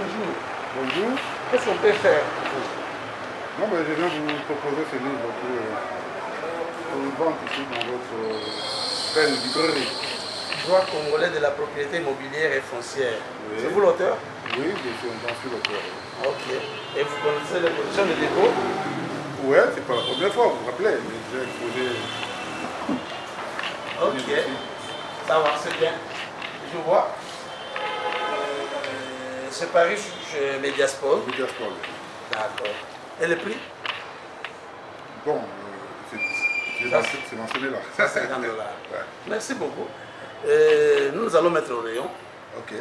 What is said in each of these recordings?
bonjour. Bonjour. Qu'est-ce qu'on peut faire pour vous? Non, mais je viens vous proposer ce livre pour une vente ici dans votre belle librairie. Droit congolais de la propriété immobilière et foncière. Oui. C'est vous l'auteur? Oui, je suis l'auteur. Ok. Et vous connaissez les conditions de dépôt? Oui, c'est pas la première fois, vous vous rappelez, mais j'ai exposé. Ok. Ça va, c'est bien. Je vois. C'est Paris chez Mediasport. Mediasport. D'accord. Et le prix? Bon, c'est mentionné là. Ça, c'est $50. Ouais. Merci beaucoup. Nous allons mettre au rayon. Ok.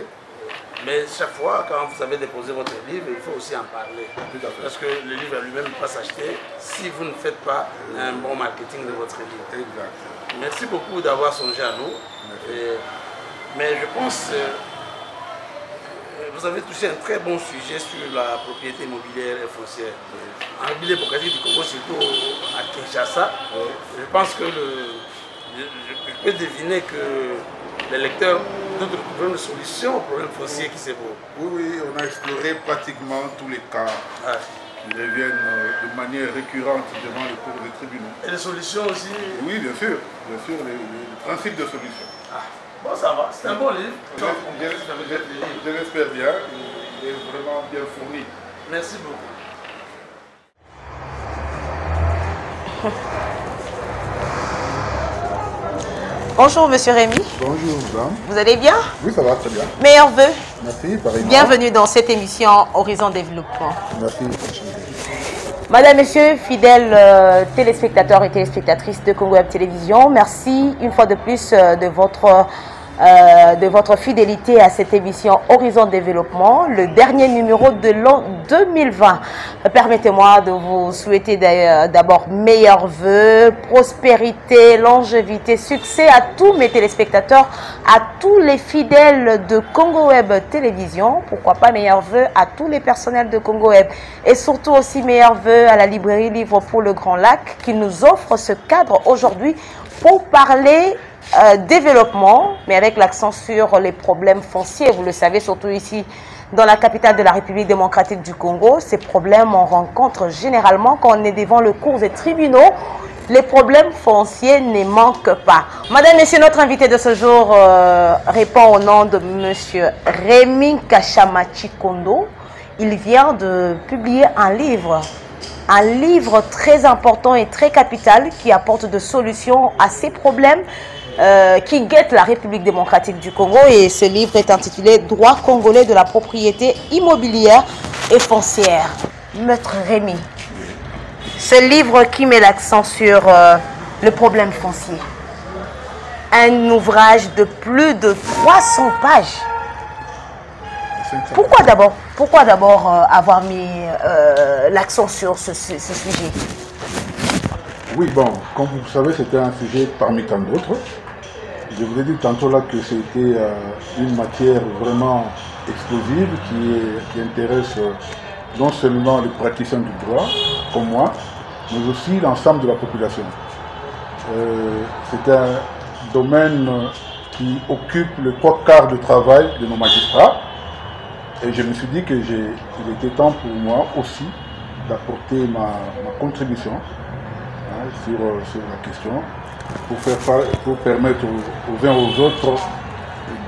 Mais chaque fois, quand vous avez déposé votre livre, il faut aussi en parler. Tout à fait. Parce que le livre lui-même ne peut pas s'acheter si vous ne faites pas un bon marketing de votre livre. Exact. Merci beaucoup d'avoir songé à nous. Mais je pense que vous avez touché un très bon sujet sur la propriété immobilière et foncière. En République démocratique du Congo, surtout à Kinshasa, je pense que je peux deviner que les lecteurs doivent trouver une solution au problème foncier qui c'est beau. Oui, on a exploré pratiquement tous les cas qui reviennent de manière récurrente devant les cours des tribunaux. Et les solutions aussi? Oui, bien sûr, les principes de solution. Bon, ça va, c'est un bon livre. Je l'espère bien, il est vraiment bien fourni. Merci beaucoup. Bonjour Monsieur Rémi. Bonjour madame. Vous allez bien? Oui, ça va très bien. Meilleurs vœux. Merci, pareillement. Bienvenue dans cette émission Horizon Développement. Merci. Madame, Monsieur, fidèles téléspectateurs et téléspectatrices de Congo Web Télévision, merci une fois de plus de votre fidélité à cette émission Horizon Développement, le dernier numéro de l'an 2020. Permettez-moi de vous souhaiter d'abord meilleurs vœux, prospérité, longévité, succès à tous mes téléspectateurs, à tous les fidèles de Congo Web Télévision, pourquoi pas meilleurs vœux à tous les personnels de Congo Web et surtout aussi meilleurs vœux à la librairie Livre pour le Grand Lac qui nous offre ce cadre aujourd'hui pour parler développement, mais avec l'accent sur les problèmes fonciers. Vous le savez, surtout ici dans la capitale de la République démocratique du Congo, ces problèmes on rencontre généralement quand on est devant le cours des tribunaux. Les problèmes fonciers ne manquent pas. Madame, Monsieur, notre invité de ce jour répond au nom de Monsieur Rémi Kachamachi Kondo. Il vient de publier un livre très important et très capital qui apporte des solutions à ces problèmes qui guettent la République démocratique du Congo. Et ce livre est intitulé Droit congolais de la propriété immobilière et foncière. Maître Rémi, ce livre qui met l'accent sur le problème foncier. Un ouvrage de plus de 300 pages. Pourquoi d'abord avoir mis l'accent sur ce sujet? Oui, bon, comme vous savez, c'était un sujet parmi tant d'autres. Je vous ai dit tantôt là que c'était une matière vraiment explosive qui intéresse non seulement les praticiens du droit, comme moi, mais aussi l'ensemble de la population. C'est un domaine qui occupe le 3/4 du travail de nos magistrats. Et je me suis dit qu'il était temps pour moi aussi d'apporter ma contribution sur la question pour permettre aux uns aux autres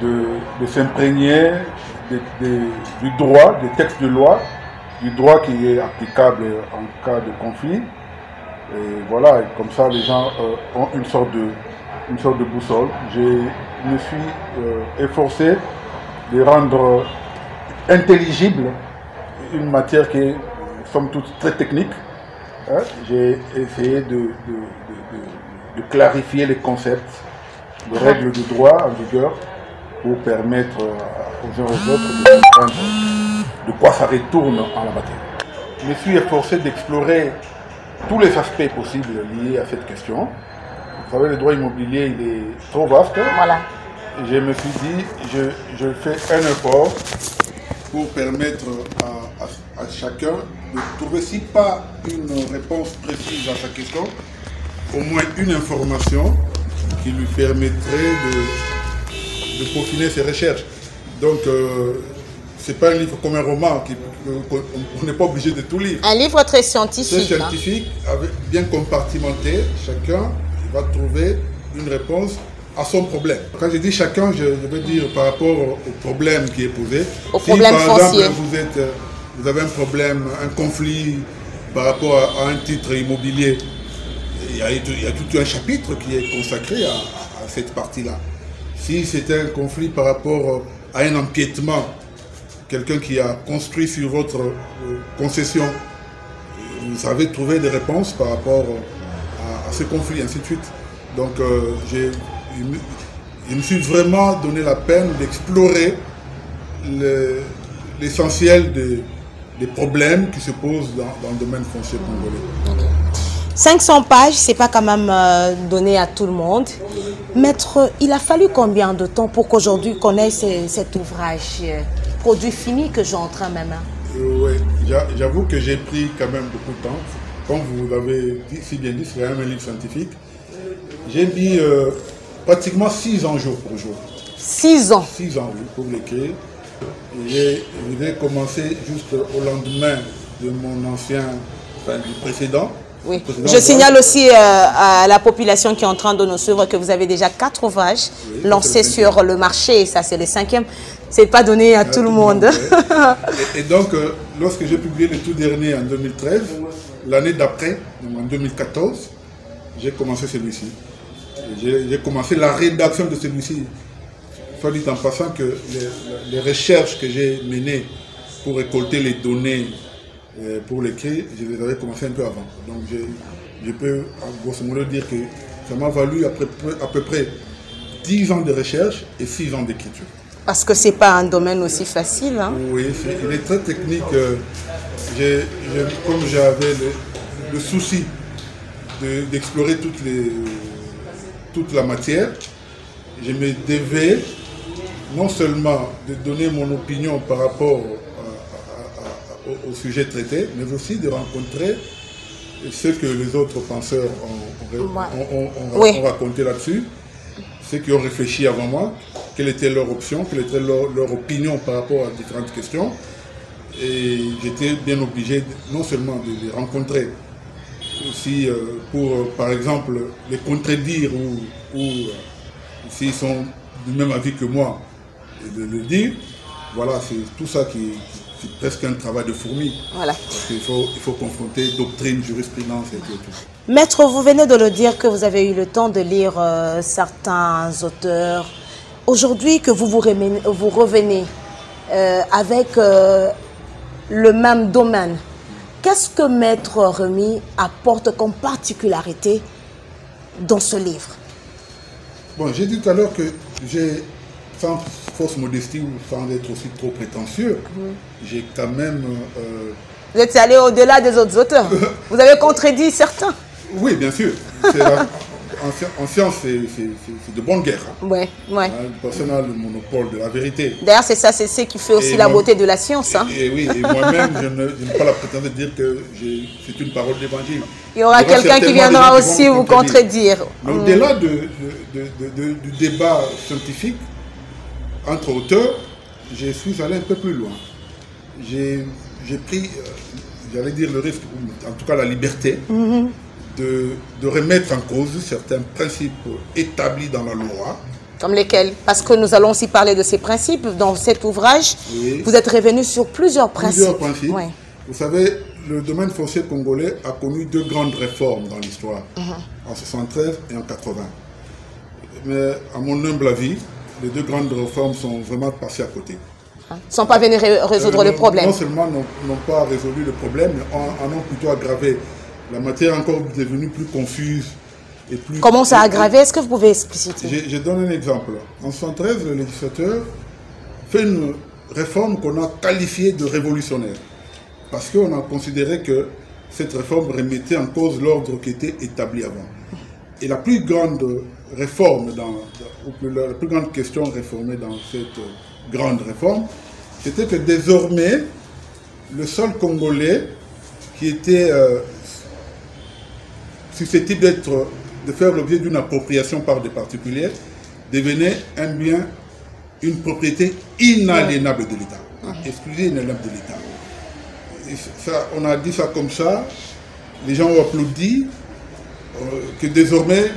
de s'imprégner du droit, des textes de loi, du droit qui est applicable en cas de conflit. Et voilà, et comme ça les gens ont une sorte de boussole. Je me suis efforcé de rendre intelligible une matière qui est somme toute très technique. J'ai essayé de clarifier les concepts, les règles de droit en vigueur pour permettre aux uns aux autres de comprendre de quoi ça retourne en la matière. Je me suis efforcé d'explorer tous les aspects possibles liés à cette question. Vous savez, le droit immobilier, il est trop vaste. Voilà. Je me suis dit, je fais un effort pour permettre à chacun de trouver, si pas une réponse précise à sa question, au moins une information qui lui permettrait de peaufiner ses recherches. Donc, c'est pas un livre comme un roman, on n'est pas obligé de tout lire. Un livre très scientifique. C'est scientifique, bien compartimenté. Chacun va trouver une réponse à son problème. Quand je dis chacun, je veux dire par rapport au problème qui est posé. Au problème foncier. Par exemple, vous avez un problème, un conflit par rapport à un titre immobilier, il y a tout un chapitre qui est consacré à cette partie-là. Si c'est un conflit par rapport à un empiètement, quelqu'un qui a construit sur votre concession, vous savez trouver des réponses par rapport à ce conflit, ainsi de suite. Donc, je me suis vraiment donné la peine d'explorer l'essentiel des problèmes qui se posent dans le domaine foncier congolais. Okay. 500 pages, ce n'est pas quand même donné à tout le monde. Maître, il a fallu combien de temps pour qu'aujourd'hui qu'on ait cet ouvrage, produit fini que j'ai en train même? Oui, j'avoue que j'ai pris quand même beaucoup de temps. Comme vous avez si bien dit, c'est quand même un livre scientifique. J'ai mis pratiquement 6 ans jour pour jour. 6 ans? 6 ans, oui, pour l'écrire. J'ai commencé juste au lendemain de mon du précédent. Oui. Je signale aussi à la population qui est en train de nous suivre que vous avez déjà 4 ouvrages lancés sur le marché. Ça, c'est le 5e. Ce n'est pas donné à tout le monde. Et donc, lorsque j'ai publié le tout dernier en 2013, l'année d'après, en 2014, j'ai commencé celui-ci. J'ai commencé la rédaction de celui-ci. Soit dit en passant que les recherches que j'ai menées pour récolter les données pour l'écrire, je les avais commencé un peu avant. Donc je peux grosso modo dire que ça m'a valu à peu près 10 ans de recherche et 6 ans d'écriture. Parce que ce n'est pas un domaine aussi facile. Hein? Oui, il est très technique. Comme j'avais le souci d'explorer toute la matière, je me devais non seulement de donner mon opinion par rapport au sujet traité, mais aussi de rencontrer ce que les autres penseurs ont raconté là-dessus, ceux qui ont réfléchi avant moi, quelle était leur option, quelle était leur opinion par rapport à différentes questions. Et j'étais bien obligé non seulement de les rencontrer, aussi pour, par exemple, les contredire ou s'ils sont du même avis que moi, de le dire. Voilà, c'est tout ça qui est presque un travail de fourmi. Voilà. Parce qu'il faut confronter doctrine, jurisprudence et tout. Maître, vous venez de le dire que vous avez eu le temps de lire certains auteurs. Aujourd'hui que vous revenez avec le même domaine, qu'est-ce que Maître Remy apporte comme particularité dans ce livre? Bon, j'ai dit tout à l'heure que j'ai, sans fausse modestie ou sans être aussi trop prétentieux, j'ai quand même... Vous êtes allé au-delà des autres auteurs. Vous avez contredit certains. Oui, bien sûr. En science, c'est de bonne guerre. Oui, oui. Personne n'a le monopole de la vérité. D'ailleurs, c'est ça, c'est ce qui fait aussi la beauté de la science. Et oui, et moi-même, je n'ai pas la prétention de dire que c'est une parole d'évangile. Il y aura quelqu'un qui viendra aussi vous contredire. Mais au-delà du débat scientifique entre auteurs, je suis allé un peu plus loin. J'ai pris, j'allais dire le risque, en tout cas la liberté, de remettre en cause certains principes établis dans la loi. Comme lesquels? Parce que nous allons aussi parler de ces principes. Dans cet ouvrage, vous êtes revenu sur plusieurs principes. Plusieurs principes. Oui. Vous savez, le domaine foncier congolais a connu 2 grandes réformes dans l'histoire, en 73 et en 80. Mais à mon humble avis, les 2 grandes réformes sont vraiment passées à côté. Ils ne sont pas venus résoudre le problème. Non seulement n'ont pas résolu le problème, mais en ont plutôt aggravé. La matière est encore devenue plus confuse. Et plus... Comment ça a aggravé? Est-ce que vous pouvez expliciter? Je donne un exemple. En 1973, le législateur fait une réforme qu'on a qualifiée de révolutionnaire. Parce qu'on a considéré que cette réforme remettait en cause l'ordre qui était établi avant. Et la plus grande réforme, la plus grande question réformée dans cette grande réforme, c'était que désormais, le sol congolais qui était susceptible de faire l'objet d'une appropriation par des particuliers devenait un bien, une propriété inaliénable de l'État. exclusif indéniable de l'État. On a dit ça comme ça, les gens ont applaudi que désormais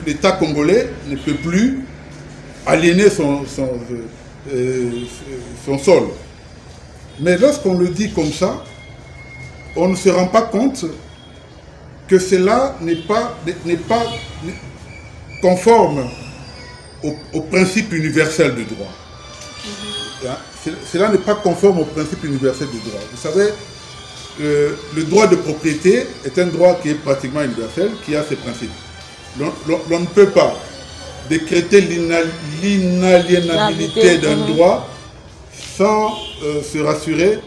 l'État congolais ne peut plus aliéner son sol. Mais lorsqu'on le dit comme ça, on ne se rend pas compte que cela n'est pas conforme au principe universel de droit. Cela n'est pas conforme au principe universel de droit. Vous savez, le droit de propriété est un droit qui est pratiquement universel, qui a ses principes. L'on ne peut pas décréter l'inaliénabilité d'un droit sans se rassurer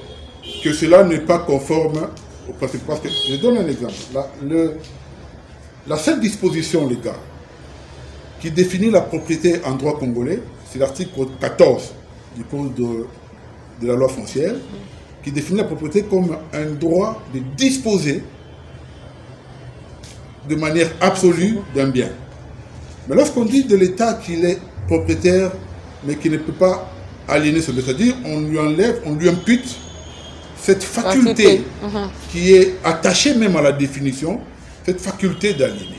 que cela n'est pas conforme au principe. Parce que, je donne un exemple. La seule disposition légale qui définit la propriété en droit congolais, c'est l'article 14 du Code de la loi foncière, qui définit la propriété comme un droit de disposer de manière absolue d'un bien. Mais lorsqu'on dit de l'État qu'il est propriétaire, mais qu'il ne peut pas aliéner ce bien, c'est-à-dire on lui enlève, on lui impute cette faculté qui est attachée même à la définition, cette faculté d'aliéner.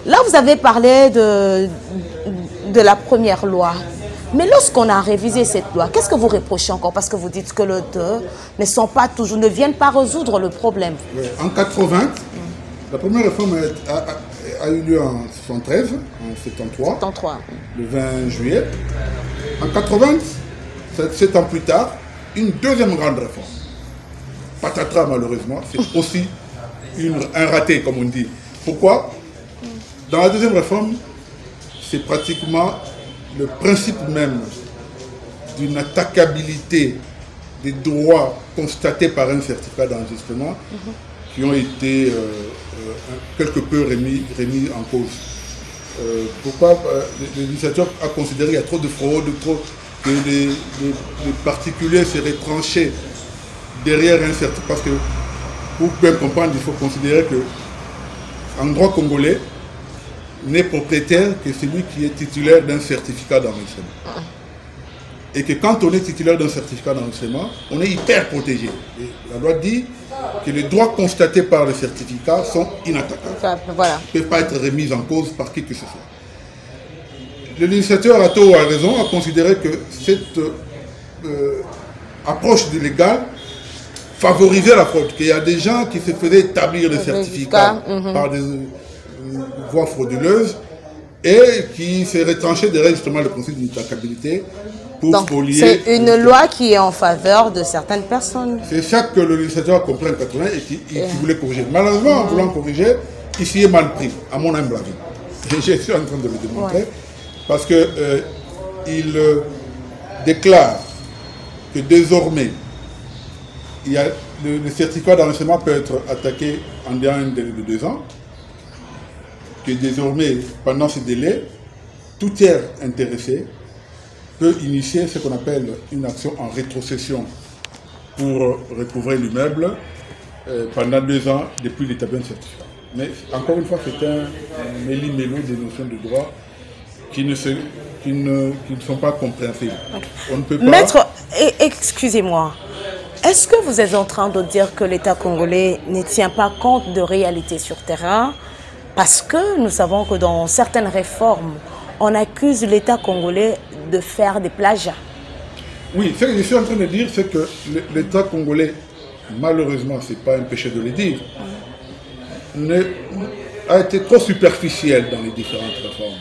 Là, vous avez parlé de la première loi. Mais lorsqu'on a révisé cette loi, qu'est-ce que vous reprochez encore? Parce que vous dites que les deux ne viennent pas résoudre le problème. Oui. En 80, la première réforme a eu lieu en 73, en 73, le 20 juillet. En 80, 7 ans plus tard, une deuxième grande réforme. Patatras, malheureusement, c'est aussi un raté, comme on dit. Pourquoi? Dans la deuxième réforme, c'est pratiquement le principe même d'une attaquabilité des droits constatés par un certificat d'enregistrement qui ont été quelque peu remis en cause. Pourquoi le législateur a considéré qu'il y a trop de fraude, que les particuliers seraient tranchés derrière un certificat? Parce que pour bien comprendre, il faut considérer que en droit congolais, n'est propriétaire que celui qui est titulaire d'un certificat d'enregistrement. Et que quand on est titulaire d'un certificat d'enregistrement, on est hyper protégé. Et la loi dit que les droits constatés par le certificat sont inattaquables. Voilà. Ils ne peuvent pas être remis en cause par qui que ce soit. Le législateur a tort ou a raison à considérer que cette approche du légal favorisait la fraude. Qu'il y a des gens qui se faisaient établir des certificats par des voies frauduleuses et qui s'est retranché derrière justement le principe d'inattaquabilité pour spolier. C'est une loi qui est en faveur de certaines personnes. C'est ça que le législateur a compris en 80 et qui voulait corriger. Malheureusement, en voulant corriger, ici est mal pris, à mon humble avis. Je suis en train de le démontrer parce que il déclare que désormais, le certificat d'enregistrement peut être attaqué en un délai de 2 ans. Que désormais, pendant ce délai, tout tiers intéressé peut initier ce qu'on appelle une action en rétrocession pour recouvrer l'immeuble pendant 2 ans depuis l'établissement de certificat. Mais encore une fois, c'est un méli-mélo des notions de droit qui ne sont pas compréhensibles. On ne peut pas... Maître, excusez-moi, est-ce que vous êtes en train de dire que l'État congolais ne tient pas compte de réalités sur terrain? Parce que nous savons que dans certaines réformes, on accuse l'État congolais de faire des plagiats. Oui, ce que je suis en train de dire, c'est que l'État congolais, malheureusement, ce n'est pas un péché de le dire, a été trop superficiel dans les différentes réformes.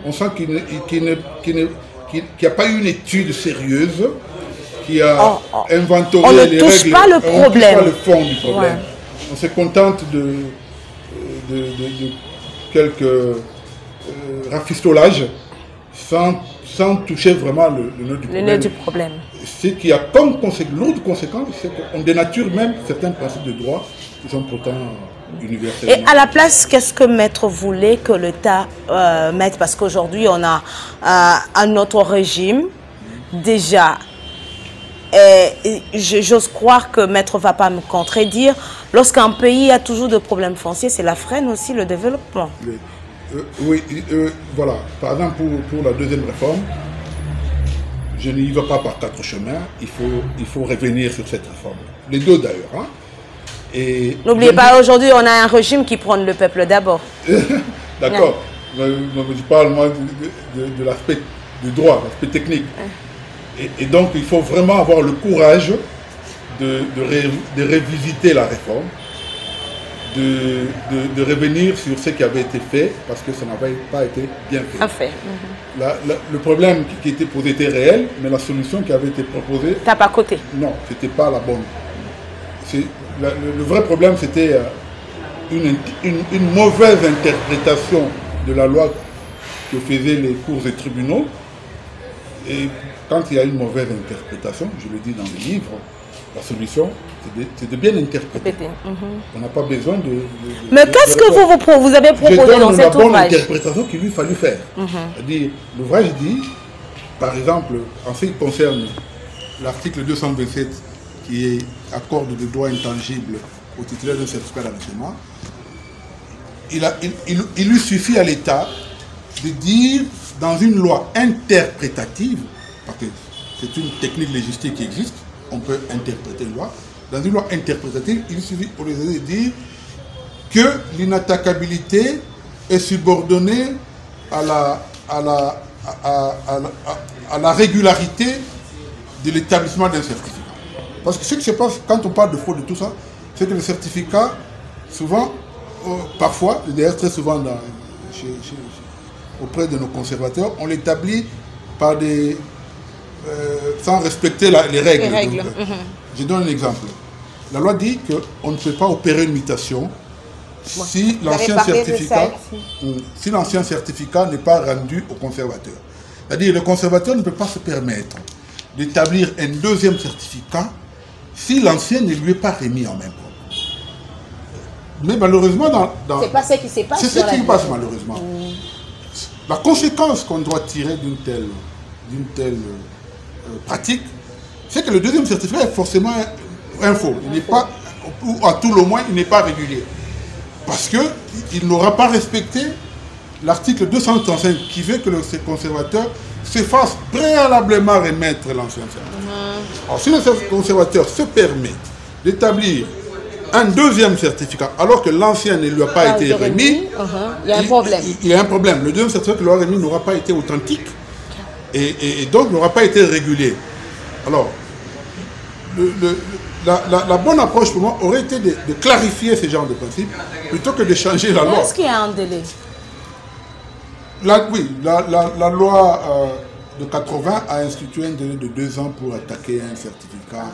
On sent qu'il n'y a pas eu une étude sérieuse qui a inventorié les règles. On ne touche pas le problème. On ne touche pas le fond du problème. Ouais. On se contente de quelques rafistolages sans toucher vraiment le nœud du problème. Ce qui a comme lourde conséquence, c'est qu'on dénature même certains principes de droit qui sont pourtant universels. Et à la place, qu'est-ce que Maître voulait que l'État mette? Parce qu'aujourd'hui, on a un autre régime déjà. J'ose croire que Maître ne va pas me contredire. Lorsqu'un pays a toujours de problèmes fonciers, cela freine aussi le développement. Oui, voilà. Par exemple, pour la deuxième réforme, je n'y vais pas par 4 chemins, il faut revenir sur cette réforme. Les deux d'ailleurs. Hein. N'oubliez pas, aujourd'hui, on a un régime qui prend le peuple d'abord. D'accord. Je parle moi de l'aspect du droit, l'aspect technique. Et donc, il faut vraiment avoir le courage de revisiter la réforme, de revenir sur ce qui avait été fait, parce que ça n'avait pas été bien fait. Le problème qui était posé était réel, mais la solution qui avait été proposée... T'as pas coté? Non, ce n'était pas la bonne. Le vrai problème, c'était une mauvaise interprétation de la loi que faisaient les cours et tribunaux. Et quand il y a une mauvaise interprétation, je le dis dans les livres, la solution, c'est de bien interpréter. On n'a pas besoin de... Mais qu'est-ce que vous avez proposé dans cet ouvrage? C'est la bonne interprétation qu'il lui fallut faire. C'est-à-dire, l'ouvrage dit, par exemple, en ce qui concerne l'article 227, qui accorde des droits intangibles au titulaire d'un certificat d'enseignement, il lui suffit à l'État de dire, dans une loi interprétative, parce que c'est une technique légistique qui existe, on peut interpréter une loi, dans une loi interprétative, il suffit pour les aider de dire que l'inattaquabilité est subordonnée à la régularité de l'établissement d'un certificat. Parce que ce qui se passe quand on parle de fraude et tout ça, c'est que le certificat, souvent, parfois, d'ailleurs très souvent auprès de nos conservateurs, on l'établit par sans respecter les règles. Donc, je donne un exemple. La loi dit qu'on ne peut pas opérer une mutation si l'ancien certificat n'est pas rendu au conservateur. C'est-à-dire le conservateur ne peut pas se permettre d'établir un deuxième certificat si l'ancien ne lui est pas remis en même temps. Mais malheureusement, c'est pas ce qui se passe. C'est ce qui se passe malheureusement. La conséquence qu'on doit tirer d'une telle pratique, c'est que le deuxième certificat est forcément un faux. Il n'est pas, ou à tout le moins, il n'est pas régulier. Parce qu'il n'aura pas respecté l'article 235 qui veut que le conservateur se fasse préalablement remettre l'ancien certificat. Alors si le conservateur se permet d'établir un deuxième certificat alors que l'ancien ne lui a pas été remis, il y a un problème. Il y a un problème. Le deuxième certificat qu'il aura remis n'aura pas été authentique et donc n'aura pas été régulier. Alors, la bonne approche pour moi aurait été de clarifier ce genre de principe plutôt que de changer la loi. Est-ce qu'il y a un délai? Oui, la loi de 80 a institué un délai de 2 ans pour attaquer un certificat.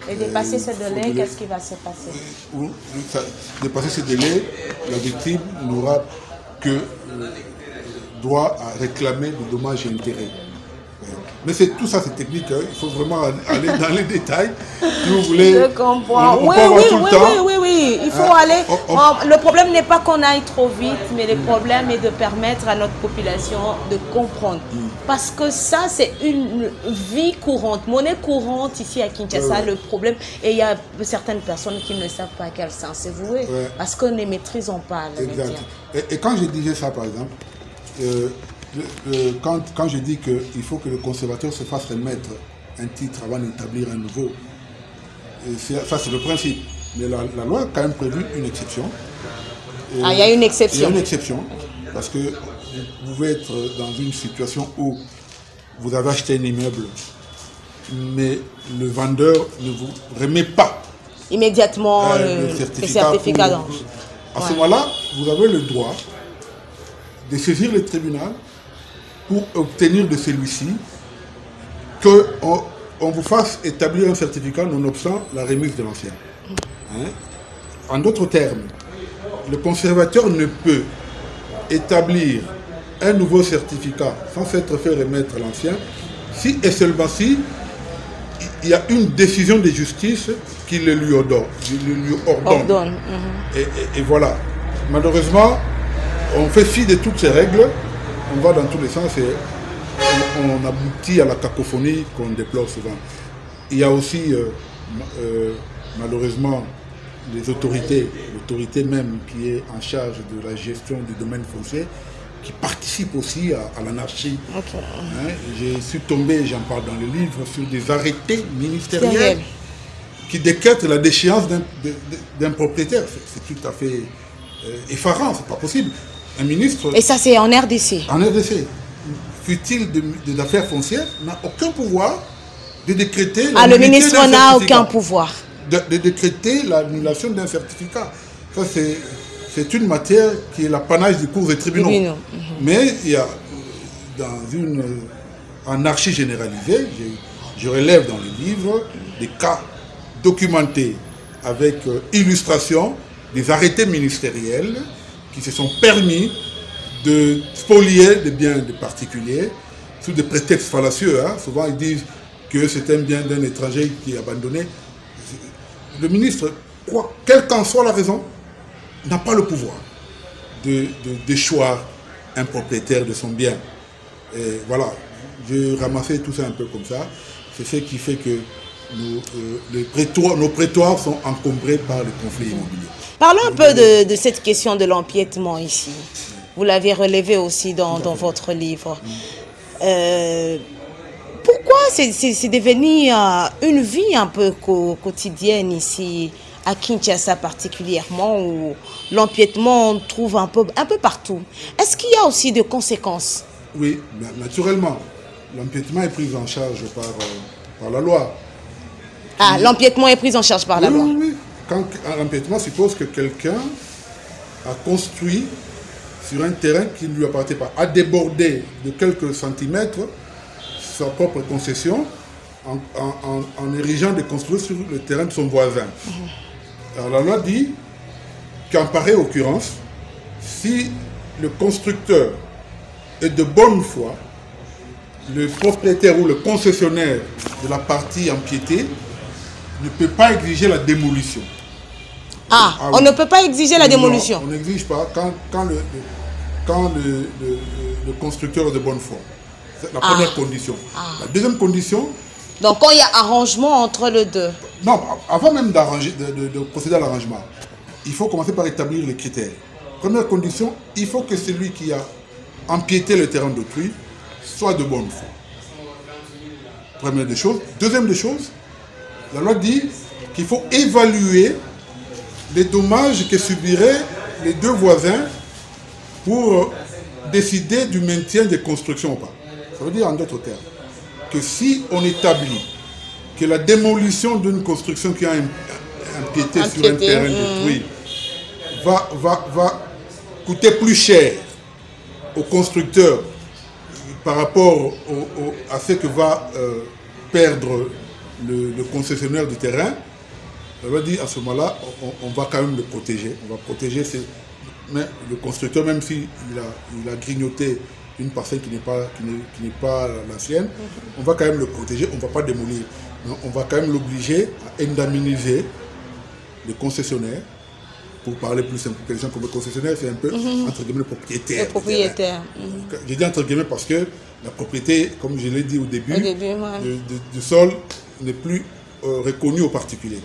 Et dépasser ce délai, qu'est-ce qui va se passer? Dépasser ce délai, la victime n'aura que droit à réclamer des dommages et intérêts. Mais tout ça, c'est technique, hein. Il faut vraiment aller dans les détails. Si vous voulez, je comprends. Oui, il faut aller. Le problème n'est pas qu'on aille trop vite, mais le problème est de permettre à notre population de comprendre. Parce que ça, c'est une vie courante, monnaie courante ici à Kinshasa, le problème. Et il y a certaines personnes qui ne savent pas à quel sens c'est voué, parce qu'on ne maîtrisons pas le métier. Et quand je disais ça, par exemple, quand je dis qu'il faut que le conservateur se fasse remettre un titre avant d'établir un nouveau, ça c'est le principe. Mais la loi a quand même prévu une exception. Il y a une exception. Il y a une exception, parce que vous pouvez être dans une situation où vous avez acheté un immeuble, mais le vendeur ne vous remet pas immédiatement le certificat. À ce moment-là, vous avez le droit de saisir le tribunal pour obtenir de celui-ci qu'on vous fasse établir un certificat nonobstant la remise de l'ancien. En d'autres termes, le conservateur ne peut établir un nouveau certificat sans s'être fait remettre l'ancien si et seulement si il y a une décision de justice qui le lui ordonne. Et voilà. Malheureusement, on fait fi de toutes ces règles, on va dans tous les sens et on aboutit à la cacophonie qu'on déplore souvent. Il y a aussi, malheureusement, les autorités, l'autorité même qui est en charge de la gestion du domaine foncier, qui participent aussi à l'anarchie. Okay. Hein, je suis tombé, j'en parle dans le livre, sur des arrêtés ministériels qui décrètent la déchéance d'un propriétaire. C'est tout à fait effarant, c'est pas possible. Un ministre... Et ça, c'est en RDC. En RDC. Fut-il des affaires foncières, n'a aucun pouvoir de décréter... le ministre n'a aucun pouvoir. De décréter l'annulation d'un certificat. Ça, c'est une matière qui est l'apanage du cours des tribunaux. Mais il y a, dans une anarchie généralisée, je relève dans le livre des cas documentés avec illustration des arrêtés ministériels qui se sont permis de spolier des biens de particuliers sous des prétextes fallacieux. Hein. Souvent, ils disent que c'est un bien d'un étranger qui est abandonné. Le ministre, quelle qu'en soit la raison, n'a pas le pouvoir de déchoir un propriétaire de son bien. Et voilà, je ramassais tout ça un peu comme ça. C'est ce qui fait que nos prétoires sont encombrés par les conflits immobiliers. Parlons un peu de cette question de l'empiètement ici. Vous l'avez relevé aussi dans votre livre. Pourquoi c'est devenu une vie un peu quotidienne ici, à Kinshasa particulièrement, où l'empiètement on trouve un peu partout? Est-ce qu'il y a aussi des conséquences? Oui, naturellement. L'empiètement est pris en charge par la loi. Ah, l'empiètement est pris en charge par la loi. Oui. Quand l'empiètement suppose que quelqu'un a construit sur un terrain qui ne lui appartient pas, a débordé de quelques centimètres sa propre concession en érigeant des constructions sur le terrain de son voisin. Alors la loi dit qu'en pareille occurrence, si le constructeur est de bonne foi, le propriétaire ou le concessionnaire de la partie empiétée ne peut pas exiger la démolition. On ne peut pas exiger la démolition. Non, on n'exige pas quand le constructeur est de bonne foi. C'est la première condition. La deuxième condition... Donc quand il y a arrangement entre les deux. Non, avant même de procéder à l'arrangement, il faut commencer par établir les critères. Première condition, il faut que celui qui a empiété le terrain d'autrui soit de bonne foi. Première des choses. Deuxième des choses, la loi dit qu'il faut évaluer les dommages que subiraient les deux voisins pour décider du maintien des constructions ou pas. Ça veut dire en d'autres termes que si on établit que la démolition d'une construction qui a empiété sur un terrain d'autrui va coûter plus cher au constructeur par rapport à ce que va perdre le concessionnaire du terrain, on va dire à ce moment-là, on va quand même le protéger. On va protéger le constructeur, même s'il a grignoté une parcelle qui n'est pas la sienne, on va quand même le protéger, on ne va pas démolir. Non, on va quand même l'obliger à indemniser le concessionnaire. Pour parler plus simple, que les gens comme le concessionnaire, c'est un peu entre guillemets le propriétaire. Le propriétaire. Je dis entre guillemets parce que la propriété, comme je l'ai dit au début du sol n'est plus reconnue aux particuliers.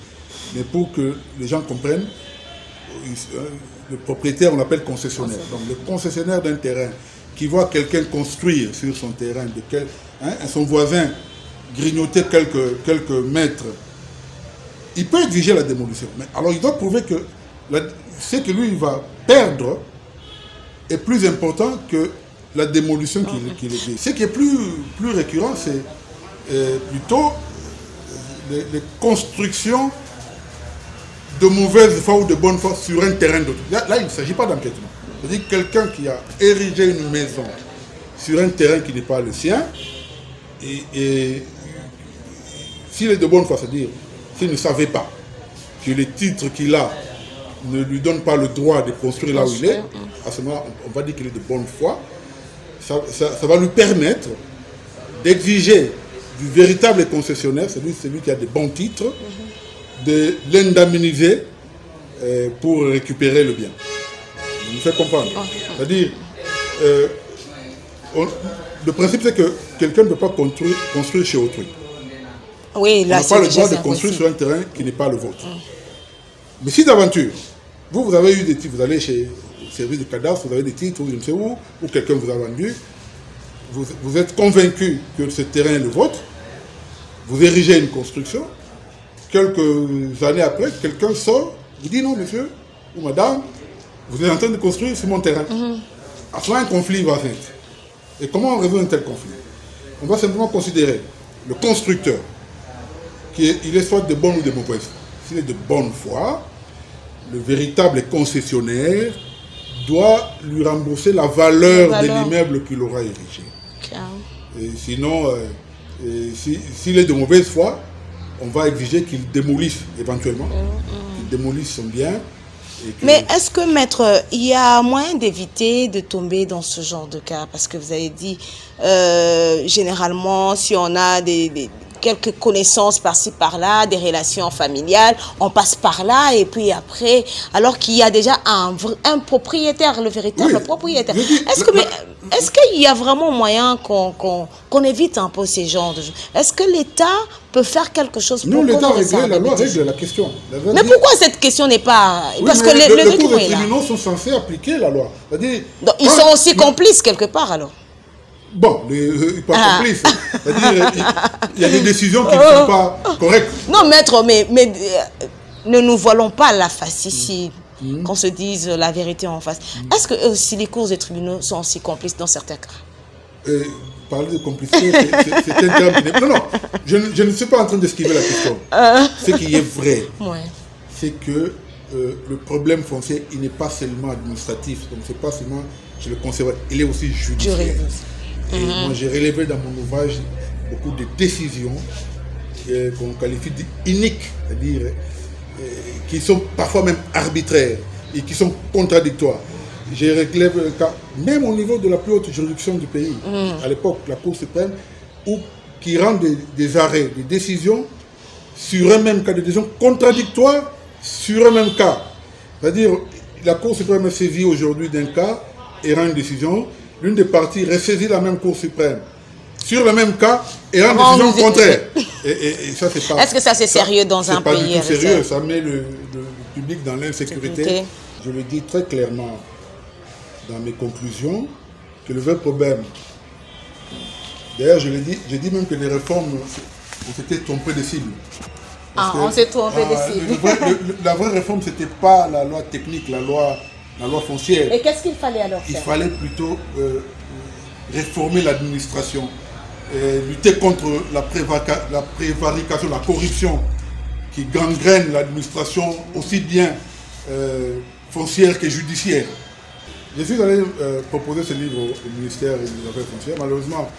Mais pour que les gens comprennent, le propriétaire, on l'appelle concessionnaire. Donc le concessionnaire d'un terrain qui voit quelqu'un construire sur son terrain, son voisin grignoter quelques mètres, il peut exiger la démolition. Mais alors il doit prouver que ce que lui il va perdre est plus important que la démolition qu'il exige. Ce qui est plus récurrent, c'est plutôt les constructions de mauvaise foi ou de bonne foi sur un terrain d'autre. Là, il ne s'agit pas d'empiètement. C'est-à-dire quelqu'un qui a érigé une maison sur un terrain qui n'est pas le sien, et s'il est de bonne foi, c'est-à-dire s'il ne savait pas que les titres qu'il a ne lui donnent pas le droit de construire là où il est, à ce moment-là, on va dire qu'il est de bonne foi, ça va lui permettre d'exiger du véritable concessionnaire, celui qui a des bons titres, de l'indemniser pour récupérer le bien. Je me fais comprendre. C'est-à-dire, le principe c'est que quelqu'un ne peut pas construire chez autrui. Oui, là, on n'a pas le droit de construire sur un terrain qui n'est pas le vôtre. Mais si d'aventure, vous avez eu des titres, vous allez chez service de cadastre, vous avez des titres, ou je ne sais où, ou quelqu'un vous a vendu, vous êtes convaincu que ce terrain est le vôtre, vous érigez une construction, quelques années après, quelqu'un sort, vous dit non monsieur ou madame, vous êtes en train de construire sur mon terrain. À ce moment, un conflit va naître. Et comment on résout un tel conflit? On va simplement considérer le constructeur, il est soit de bonne ou de mauvaise foi. S'il est de bonne foi, le véritable concessionnaire doit lui rembourser la valeur de l'immeuble qu'il aura érigé. Et sinon, s'il est de mauvaise foi, on va exiger qu'il démolisse éventuellement, qu'il démolisse son bien. Mais est-ce que, maître, il y a moyen d'éviter de tomber dans ce genre de cas? Parce que vous avez dit, généralement, si on a quelques connaissances par-ci par-là, des relations familiales, on passe par là et puis après, alors qu'il y a déjà un propriétaire, le véritable propriétaire. Est-ce qu'il y a vraiment moyen qu'on évite un peu ces genres de choses? Est-ce que l'État peut faire quelque chose pour l'État règle, la loi règle la question. Mais pourquoi cette question n'est pas... Oui, parce que les cours des tribunaux sont censés appliquer la loi. Donc, ils sont aussi complices quelque part alors. Bon, pas complices. C'est-à-dire, il y a des décisions qui ne sont pas correctes. Non, maître, mais ne nous voilons pas la face ici, qu'on se dise la vérité en face. Est-ce que aussi les cours des tribunaux sont aussi complices dans certains cas? Parler de complicité, c'est un terme... Non, je ne suis pas en train d'esquiver la question. Ce qui est vrai, c'est que le problème foncier, il n'est pas seulement administratif, donc c'est pas seulement chez le conservateur, il est aussi judiciaire. Et moi, j'ai relevé dans mon ouvrage beaucoup de décisions qu'on qualifie d'iniques, c'est-à-dire qui sont parfois même arbitraires et qui sont contradictoires. J'ai relevé le cas, même au niveau de la plus haute juridiction du pays, à l'époque, la Cour suprême, qui rend des arrêts, des décisions sur un même cas, des décisions contradictoires sur un même cas. C'est-à-dire, la Cour suprême est saisie aujourd'hui d'un cas et rend une décision. L'une des parties ressaisit la même Cour suprême sur le même cas et rend une décision contraire. Et ça, c'est pas... Est-ce que ça, c'est sérieux dans un pays? C'est pas du tout sérieux, ça met le public dans l'insécurité. Je le dis très clairement dans mes conclusions, que le vrai problème... D'ailleurs, j'ai dit même que les réformes, on s'était trompé de cible. On s'est trompé de cible. La vraie réforme, ce n'était pas la loi technique, la loi foncière. Et qu'est-ce qu'il fallait alors faire? Il fallait plutôt réformer l'administration, lutter contre la prévarication, la corruption qui gangrène l'administration aussi bien foncière que judiciaire. Je suis allé proposer ce livre au ministère des Affaires foncières. Malheureusement,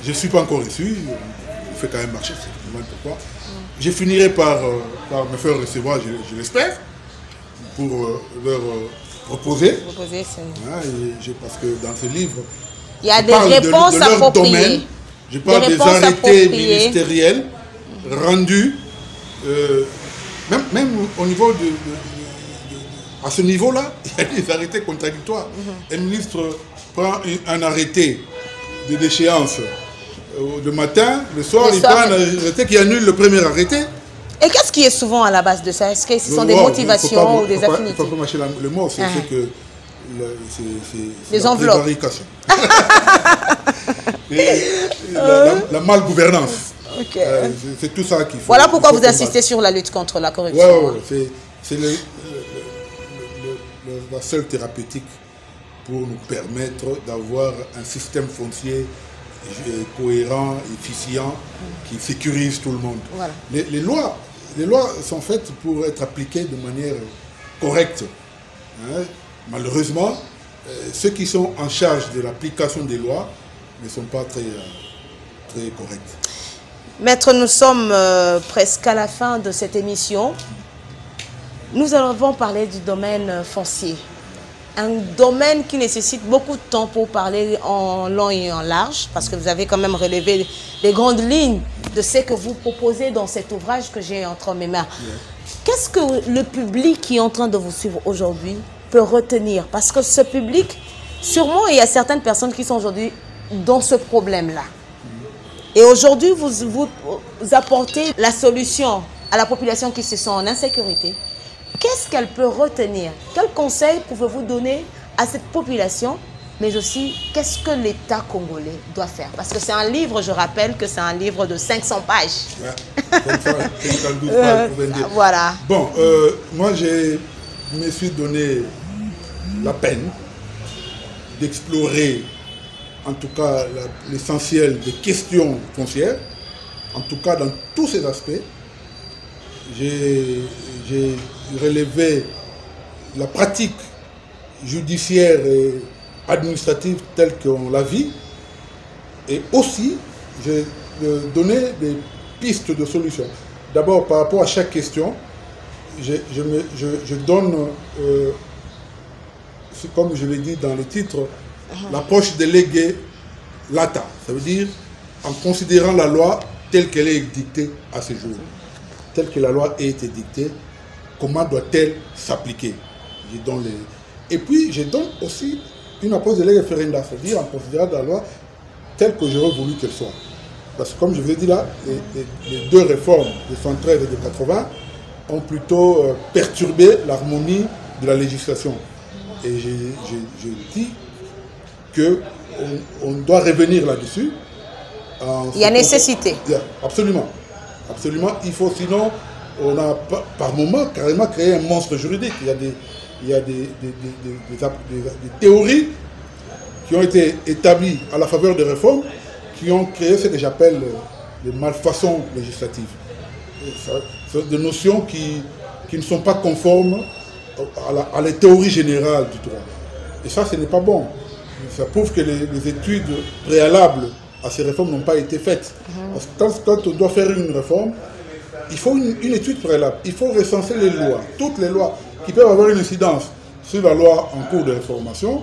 je ne suis pas encore reçu. Il fait quand même marcher, c'est vraiment pourquoi. Je finirai par me faire recevoir, je l'espère, pour leur proposer. Parce que dans ce livre, il y a des réponses appropriées. Je parle des arrêtés ministériels rendus, même au niveau à ce niveau-là, il y a des arrêtés contradictoires. Un ministre prend un arrêté de déchéance le matin, le soir, il prend un arrêté qui annule le premier arrêté. Et qu'est-ce qui est souvent à la base de ça? Est-ce que ce sont des motivations ou des affinités? Il ne faut pas mâcher le mot, c'est que c'est la prévarication. la malgouvernance. C'est tout ça qu'il faut. Voilà pourquoi vous insistez sur la lutte contre la corruption. C'est la seule thérapeutique pour nous permettre d'avoir un système foncier cohérent, efficient, qui sécurise tout le monde. Voilà. Les lois sont faites pour être appliquées de manière correcte. Malheureusement, ceux qui sont en charge de l'application des lois ne sont pas très corrects. Maître, nous sommes presque à la fin de cette émission. Nous avons parlé du domaine foncier. Un domaine qui nécessite beaucoup de temps pour parler en long et en large, parce que vous avez quand même relevé les grandes lignes de ce que vous proposez dans cet ouvrage que j'ai entre mes mains. Qu'est-ce que le public qui est en train de vous suivre aujourd'hui peut retenir? Parce que ce public, sûrement, il y a certaines personnes qui sont aujourd'hui dans ce problème-là. Et aujourd'hui, vous apportez la solution à la population qui se sent en insécurité, qu'est-ce qu'elle peut retenir? Quel conseil pouvez-vous donner à cette population? Mais aussi, qu'est-ce que l'État congolais doit faire? Parce que c'est un livre, je rappelle que c'est un livre de 500 pages. Ouais, 512 pages, pour dire. Voilà. Bon, moi, je me suis donné la peine d'explorer, en tout cas, l'essentiel des questions foncières, en tout cas dans tous ces aspects. J'ai relevé la pratique judiciaire et administrative telle qu'on la vit, et aussi j'ai donné des pistes de solutions. D'abord, par rapport à chaque question, je donne, comme je l'ai dit dans le titre, l'approche déléguée lata. Ça veut dire en considérant la loi telle qu'elle est dictée à ce jour, telle que la loi a été dictée, comment doit-elle s'appliquer? Et puis, je donne aussi une approche de référenda, c'est-à-dire en considérant la loi telle que j'aurais voulu qu'elle soit. Parce que comme je vous ai dit là, les deux réformes de 113 et de 80 ont plutôt perturbé l'harmonie de la législation. Et je dis qu'on doit revenir là-dessus. Il y a nécessité. Absolument. Absolument. Il faut, sinon, on a par moment carrément créé un monstre juridique. Il y a des théories qui ont été établies à la faveur des réformes qui ont créé ce que j'appelle les malfaçons législatives. Ce sont des notions qui ne sont pas conformes à la théorie générale du droit. Et ça, ce n'est pas bon. Ça prouve que les études préalables à ces réformes n'ont pas été faites. Parce que quand on doit faire une réforme, il faut une étude préalable. Il faut recenser les lois, toutes les lois qui peuvent avoir une incidence sur la loi en cours de réformation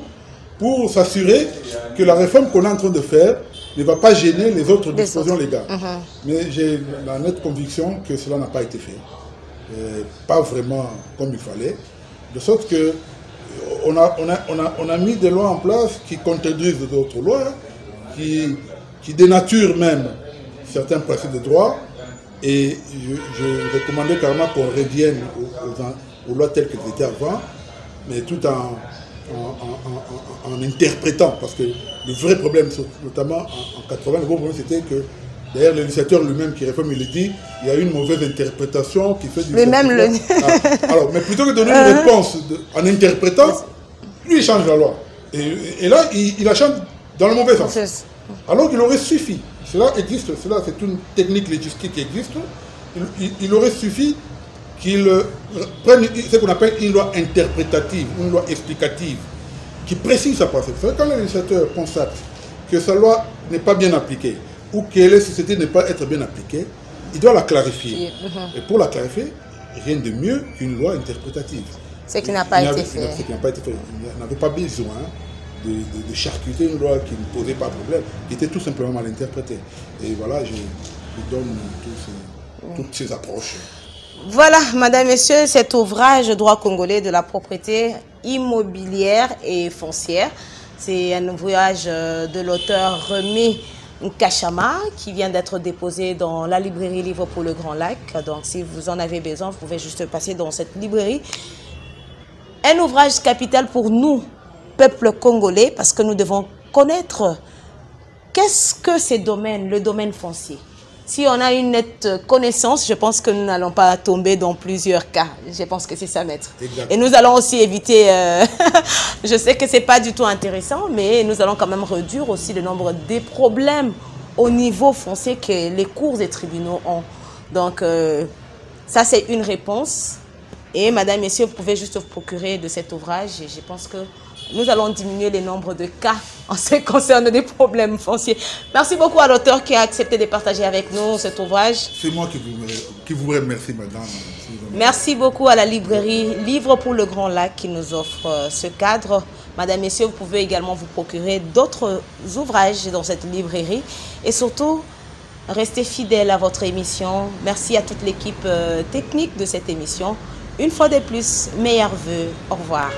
pour s'assurer que la réforme qu'on est en train de faire ne va pas gêner les autres dispositions légales. Mais j'ai la nette conviction que cela n'a pas été fait. Pas vraiment comme il fallait. De sorte que on a mis des lois en place qui contredisent d'autres lois, qui dénaturent même certains principes de droit. Et je recommandais carrément qu'on revienne aux lois telles qu'elles étaient avant, mais tout en interprétant, parce que le vrai problème, notamment en 80, le gros problème c'était que, d'ailleurs le législateur lui-même qui réforme, il le dit, il y a une mauvaise interprétation qui fait du... Lui-même le... Alors, mais plutôt que de donner une réponse en interprétant, lui il change la loi. Et là, il la change dans le mauvais sens. Alors qu'il aurait suffi, cela existe, cela c'est une technique légistique qui existe, il aurait suffi qu'il prenne ce qu'on appelle une loi interprétative, une loi explicative, qui précise sa pratique. Quand le législateur constate que sa loi n'est pas bien appliquée, ou que la société n'est pas être bien appliquée, il doit la clarifier. Et pour la clarifier, rien de mieux qu'une loi interprétative. Ce qui n'a pas été fait. Ce qui n'a pas été fait. Il n'avait pas besoin de charcuter une loi qui ne posait pas de problème, qui était tout simplement mal interprétée. Et voilà, je donne toutes ces approches. Voilà, madame, messieurs, cet ouvrage droit congolais de la propriété immobilière et foncière. C'est un ouvrage de l'auteur Rémi Nkachama qui vient d'être déposé dans la librairie Livre pour le Grand Lac. Donc, si vous en avez besoin, vous pouvez juste passer dans cette librairie. Un ouvrage capital pour nous, peuple congolais, parce que nous devons connaître qu'est-ce que ces domaines, le domaine foncier. Si on a une nette connaissance, je pense que nous n'allons pas tomber dans plusieurs cas. Je pense que c'est ça, maître. Exactement. Et nous allons aussi éviter, je sais que ce n'est pas du tout intéressant, mais nous allons quand même réduire aussi le nombre des problèmes au niveau foncier que les cours et tribunaux ont. Donc, ça c'est une réponse. Et madame, messieurs, vous pouvez juste vous procurer de cet ouvrage. Et je pense que nous allons diminuer le nombre de cas en ce qui concerne des problèmes fonciers. Merci beaucoup à l'auteur qui a accepté de partager avec nous cet ouvrage. C'est moi qui vous remercie, madame. Merci beaucoup à la librairie Livre pour le Grand Lac qui nous offre ce cadre. Madame, messieurs, vous pouvez également vous procurer d'autres ouvrages dans cette librairie. Et surtout, restez fidèles à votre émission. Merci à toute l'équipe technique de cette émission. Une fois de plus, meilleurs vœux. Au revoir.